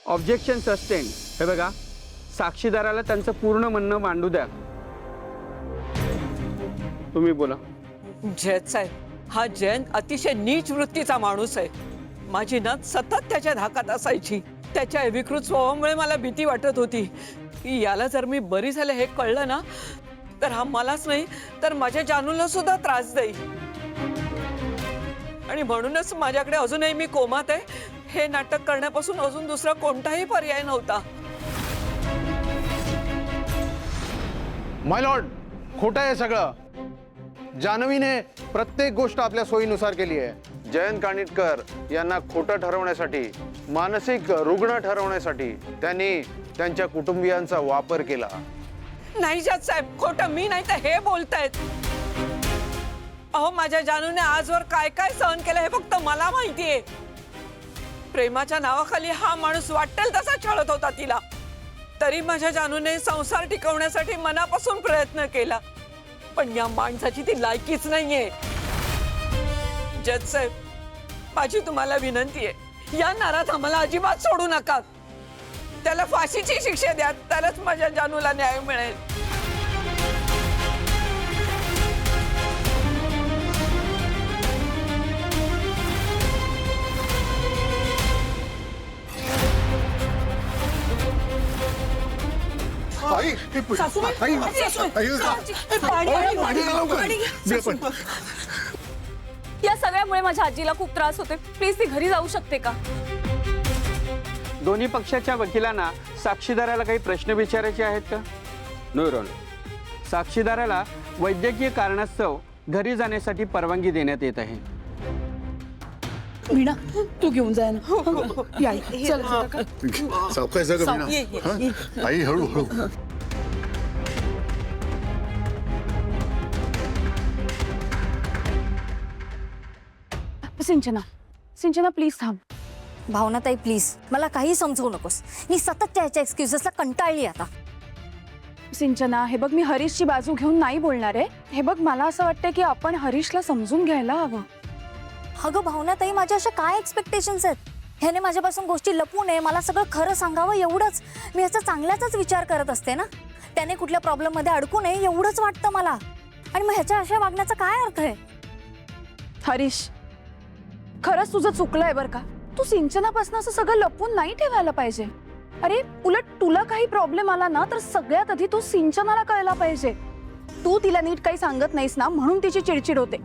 Objection sustain. हे बघा, साक्षीदाराला त्यांचं पूर्ण म्हणणं मांडू द्या। तुम्ही बोला। जयंत साहेब, हा जयंत अतिशय नीच वृत्तीचा माणूस आहे। माझी नथ सतत त्याच्या धाकात असायची। त्याच्या विकृत स्वभावामुळे मला भीती वाटत होती की याला जर मी बरी झाले हे कळलं ना तर हा मलाच नाही तर माझ्या जानूला सुद्धा त्रास देईल। आणि म्हणूनच माझ्याकडे अजूनही मी कोमात आहे। हे नाटक करण्यापासून अजून दुसरा कोणताही पर्याय नव्हता। माय लॉर्ड, खोटं आहे सगळं। जान्हवीने प्रत्येक गोष्ट आपल्या सोयीनुसार केली आहे। जयंत कानिटकर यांना खोटं ठरवण्यासाठी, मानसिक रुग्ण ठरवण्यासाठी त्यांनी त्यांच्या कुटुंबियांचा वापर केला। नाही जज साहेब, खोटं मी नाही तर हे बोलतायत। अहो, माझ्या जानूने आजवर काय काय सहन केलं हे फक्त मला माहितीये। प्रेमाच्या नावाखाली हा माणूस वाटेल तसा छळत होता तिला। तरी माझ्या जानूने संसार टिकवण्यासाठी मनापासून प्रयत्न केला, पण या माणसाची ती लायकीच नाहीये। जज साहेब, माझी तुम्हाला विनंती आहे, या नारात आम्हाला अजिबात सोडू नका। त्याला फाशीची शिक्षा द्या, तरच माझ्या जानूला न्याय मिळेल। या सगळ्यामुळे माझ्या आजीला खूप त्रास होते। प्लीज ती घरी जाऊ शकते का? दोन्ही पक्षाच्या वकिलांना साक्षीदाराला काही प्रश्न विचारायचे आहेत का? नो युअर ऑनर, साक्षीदाराला वैद्यकीय कारणास्तव घरी जाण्यासाठी परवानगी देण्यात येत आहे। मीना, तू घेऊन जाय ना। या, चल सावकाश जा गं मीना। आई हळू हळू। सिंचना, सिंचना प्लीज थांब। भावनाताई प्लीज, मला काही समजवू नकोस। मी सतत त्याच्या एक्सक्यूजेसला कंटाळली आता। सिंचना, हे बघ, मी हरीशची बाजू घेऊन नाही बोलणार आहे। हे बघ, मला असं वाटतं की आपण हरीशला समजून घ्यायला हवं। अगं भावनाताई, माझ्या अशा काय एक्सपेक्टेशन्स आहेत? ह्याने माझ्यापासून गोष्टी लपवू नये, मला सगळं खरं सांगावं एवढंच। मी याचा चांगल्याचाच विचार करत असते ना। त्याने कुठल्या प्रॉब्लेममध्ये अडकू नये एवढंच वाटतं मला। आणि मग ह्याच्या अशा वागण्याचा काय अर्थ आहे? हरीश, खरंच तुझं चुकलंय बरं का। तू सिंचनापासून असं सगळं लपवून नाही ठेवायला पाहिजे। अरे, उलट तुला काही प्रॉब्लेम आला ना तर सगळ्यात आधी तो सिंचनाला कळला पाहिजे। तू तिला नीट काही सांगत नाहीस ना, म्हणून तिची चिडचिड होते।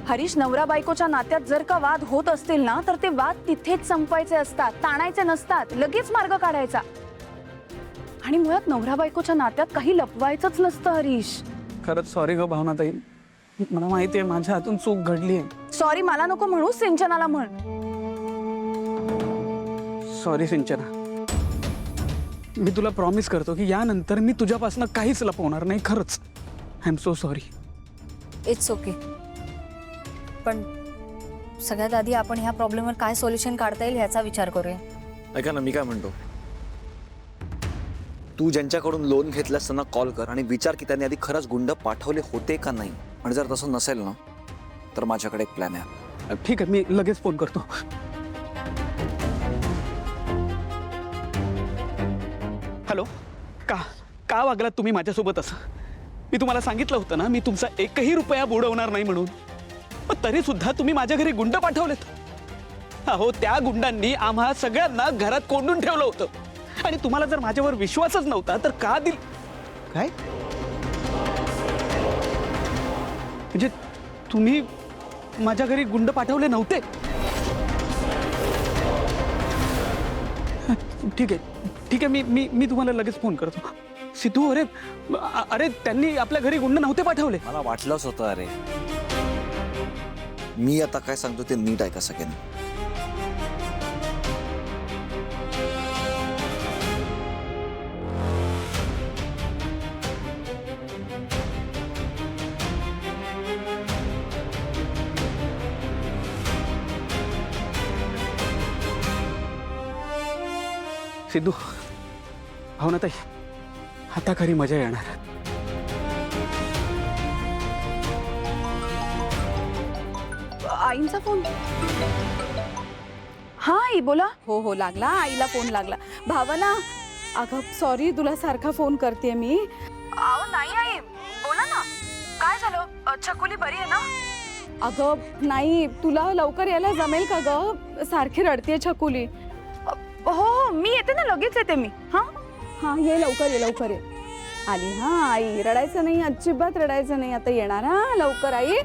हरीश, नवरा बायकोच्या नात्यात जर का वाद होत असतील ना तर ते वाद तिथेच संपवायचे असतात, ताणायचे नसतात, लगेच मार्ग काढायचा। आणि मुळात नवरा बायकोच्या नात्यात काही लपवायचंच नसतं हरीश। खरंच सॉरी ग भावनाताई, मला माहिती आहे माझ्या हातून चूक घडली आहे। सॉरी मला नको म्हणू, सिंचनाला म्हण। सॉरी सिंचना, मी तुला प्रॉमिस करतो की यानंतर मी तुझ्यापासून काहीच लपवणार नाही। खरंच I am so sorry. It's okay. पण सगळ्यात आधी आपण ह्या प्रॉब्लेमवर काय सोल्युशन काढता येईल ह्याचा विचार करूया। ऐका ना, मी काय म्हणतो, तू ज्यांच्याकडून लोन घेतल्यास त्यांना कॉल कर आणि विचार की त्यांनी आधी खरंच गुंड पाठवले होते का नाही। आणि जर तसं नसेल ना तर माझ्याकडे एक प्लॅन आहे। ठीक आहे, मी लगेच फोन करतो। हॅलो, का वागलात तुम्ही माझ्यासोबत असं? मी तुम्हाला सांगितलं होतं ना, मी तुमचा एकही रुपया बुडवणार नाही म्हणून। पण तरी सुद्धा तुम्ही माझ्या घरी गुंड पाठवलेत। अहो, त्या गुंडांनी आम्हा सगळ्यांना घरात कोंडून ठेवलं होतं। आणि तुम्हाला जर माझ्यावर विश्वासच नव्हता तर का दिल काय म्हणजे तुम्ही माझ्या घरी गुंड पाठवले नव्हते? ठीक आहे, मी तुम्हाला लगेच फोन करतो। सिद्धू, अरे त्यांनी आपल्या घरी गुंड नव्हते पाठवले। मला वाटलंच होतं। अरे, मी आता काय सांगतो ते नीट ऐका सगळ्यांनी। सिद्धू, भावनाताई, आता खरी मजा येणार। आईंचा फोन। हा आई बोला. हो लागला, आईला फोन लागला. भावना, अगं सॉरी तुला सारखा फोन करते मी. अहो नाही आई, बोला ना. काय झालं? छकुली बरी आहे ना? अगं नाही, तुला लवकर यायला जमेल का ग? सारखी रडतीये छकुली. हो मी येते ना, लगेच येते मी. हा ये लवकर ये. आली हा आई, रडायचं नाही, अजिबात रडायचं नाही. आता येणार हा लवकर आई.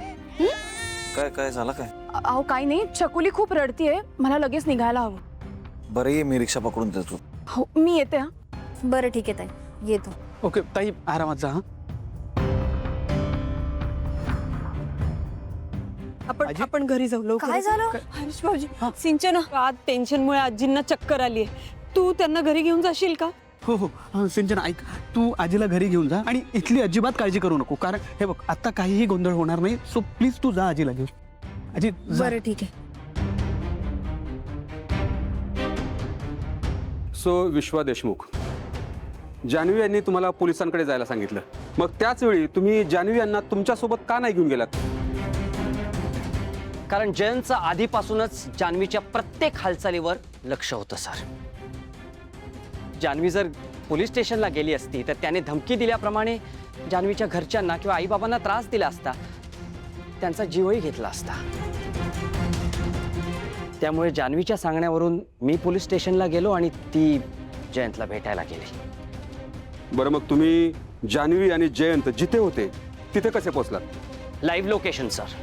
काय झालं काय? अहो काही नाही, छकुली खूप रडतीये, मला लगेच निघायला हवं. बरं ये, मी रिक्षा पकडून देतो. हो मी येते. हा बरं ठीक आहे ताई, येतो. ओके ताई, आरामात जा. आपण घरी जाऊ लवकर. काय झालं? हरीश भाऊजी, सिंचन आज टेन्शनमुळे आजींना चक्कर आली तू त्यांना घरी घेऊन जाशील का? हो सिंचन ऐक, तू आजीला घरी घेऊन जा आणि इथली अजिबात काळजी करू नको, कारण हे बघ आता काहीही गोंधळ होणार नाही. सो प्लीज तू जा आजीला घेऊन. आजी जा. बरं ठीक आहे. सो विश्वा देशमुख, जान्हवी यांनी तुम्हाला पोलिसांकडे जायला सांगितलं, मग त्याच वेळी तुम्ही जान्हवी यांना तुमच्यासोबत का नाही घेऊन गेलात? कारण जयंतचं आधीपासूनच जान्हवीच्या प्रत्येक हालचालीवर लक्ष होतं सर. जान्हवी जर पोलीस स्टेशनला गेली असती तर त्याने धमकी दिल्याप्रमाणे जान्हवीच्या घरच्यांना किंवा आईबाबांना त्रास दिला असता, त्यांचा जीवही घेतला असता. त्यामुळे जान्हवीच्या सांगण्यावरून मी पोलीस स्टेशनला गेलो आणि ती जयंतला भेटायला गेली. बरं, मग तुम्ही जान्हवी आणि जयंत जिथे होते तिथे कसे पोहोचलात? Live location sir.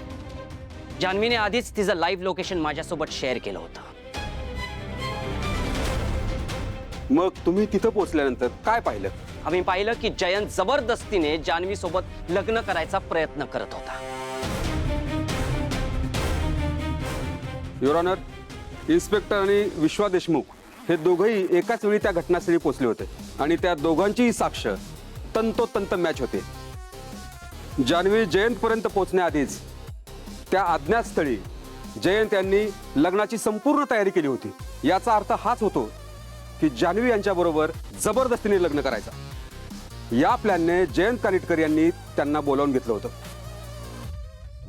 जान्हवीने आधीच तिचं लाईव्ह लोकेशन माझ्यासोबत शेअर केलं होतं. मग तुम्ही तिथं पोहोचल्यानंतर काय पाहिलं? आम्ही पाहिलं की जयंत जबरदस्तीने जान्हवी सोबत लग्न करायचा प्रयत्न करत होता. युअर ऑनर, इन्स्पेक्टर आणि विश्वा देशमुख हे दोघंही एकाच वेळी त्या घटनास्थळी पोहोचले होते आणि त्या दोघांचीही साक्ष तंतोतंत मॅच होते. जान्हवी जयंतपर्यंत पोहोचण्याआधीच त्या अज्ञातस्थळी जयंत यांनी लग्नाची संपूर्ण तयारी केली होती. याचा अर्थ हाच होतो की जान्हवी यांच्याबरोबर जबरदस्तीने लग्न करायचा. या प्लॅनने जयंत कानिटकर यांनी त्यांना बोलावून घेतलं होतं.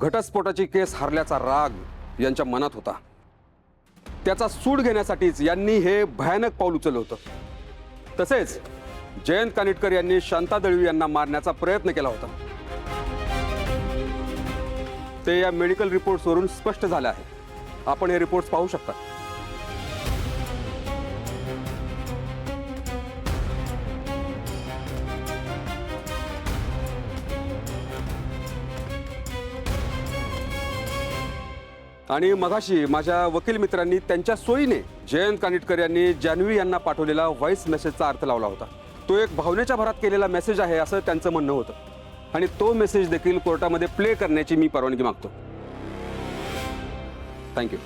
घटस्फोटाची केस हारल्याचा राग यांच्या मनात होता. त्याचा सूड घेण्यासाठीच यांनी हे भयानक पाऊल उचललं होतं. तसेच जयंत कानिटकर यांनी शांता दळवी यांना मारण्याचा प्रयत्न केला होता. ते या मेडिकल रिपोर्ट्सवरून स्पष्ट झाले आहे. आपण हे रिपोर्ट्स पाहू शकता. आणि मगाशी माझ्या वकील मित्रांनी त्यांच्या सोयीने जयंत कानिटकर यांनी जान्हवी यांना पाठवलेला व्हॉइस मेसेजचा अर्थ लावला होता. तो एक भावनेच्या भरात केलेला मेसेज आहे असं त्यांचं म्हणणं होतं आणि तो मेसेज देखील कोर्टामध्ये प्ले करण्याची मी परवानगी मागतो. थँक्यू.